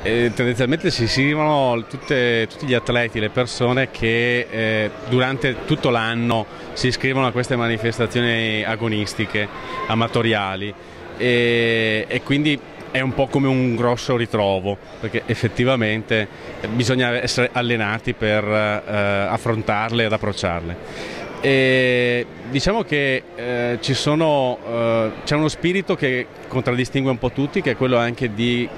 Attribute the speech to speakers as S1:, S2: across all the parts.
S1: Tendenzialmente si iscrivono tutti gli atleti, le persone che durante tutto l'anno si iscrivono a queste manifestazioni agonistiche, amatoriali e quindi è un po' come un grosso ritrovo, perché effettivamente bisogna essere allenati per affrontarle ed approcciarle. E diciamo che c'è uno spirito che contraddistingue un po' tutti, che è quello anche di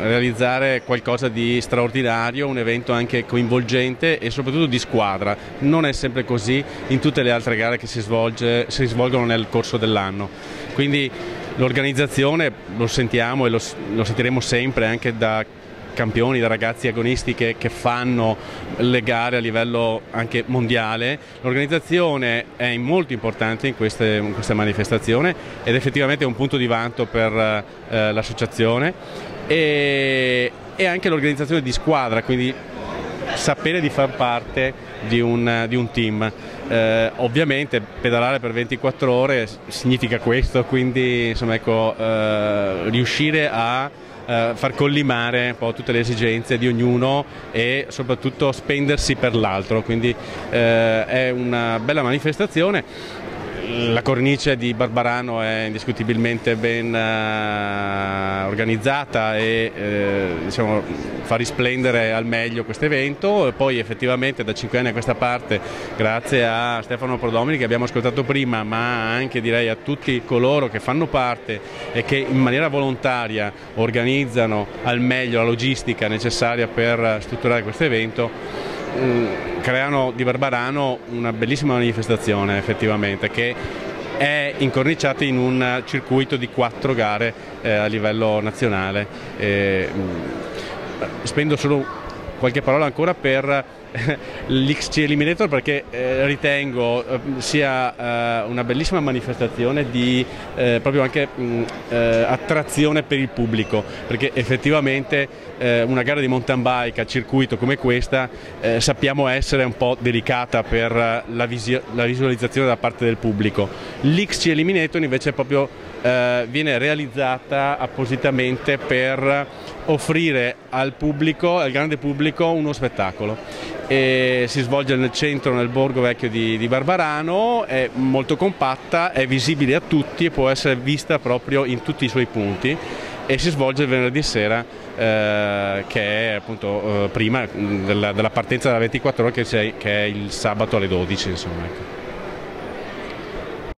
S1: realizzare qualcosa di straordinario, un evento anche coinvolgente e soprattutto di squadra. Non è sempre così in tutte le altre gare che si svolgono nel corso dell'anno. Quindi l'organizzazione, lo sentiamo e lo sentiremo sempre anche da campioni, da ragazzi agonisti che fanno le gare a livello anche mondiale. L'organizzazione è molto importante in questa manifestazione ed effettivamente è un punto di vanto per l'associazione e anche l'organizzazione di squadra, quindi sapere di far parte di un team. Ovviamente pedalare per 24 ore significa questo, quindi insomma, ecco, riuscire a far collimare un po' tutte le esigenze di ognuno e soprattutto spendersi per l'altro, quindi è una bella manifestazione. La cornice di Barbarano è indiscutibilmente ben organizzata e diciamo, fa risplendere al meglio questo evento, e poi effettivamente da 5 anni a questa parte, grazie a Stefano Prodomini che abbiamo ascoltato prima, ma anche direi a tutti coloro che fanno parte e che in maniera volontaria organizzano al meglio la logistica necessaria per strutturare questo evento, creano di Barbarano una bellissima manifestazione effettivamente, che è incorniciata in un circuito di 4 gare a livello nazionale. Spendo solo qualche parola ancora per l'XC Eliminator, perché ritengo sia una bellissima manifestazione di proprio anche attrazione per il pubblico, perché effettivamente una gara di mountain bike a circuito come questa sappiamo essere un po' delicata per la visualizzazione da parte del pubblico. L'XC Eliminator invece proprio viene realizzata appositamente per offrire al pubblico, al grande pubblico, uno spettacolo. E si svolge nel centro, nel borgo vecchio di Barbarano, è molto compatta, è visibile a tutti e può essere vista proprio in tutti i suoi punti, e si svolge il venerdì sera, che è appunto prima della partenza della 24 ore, che è il sabato alle 12, insomma, ecco.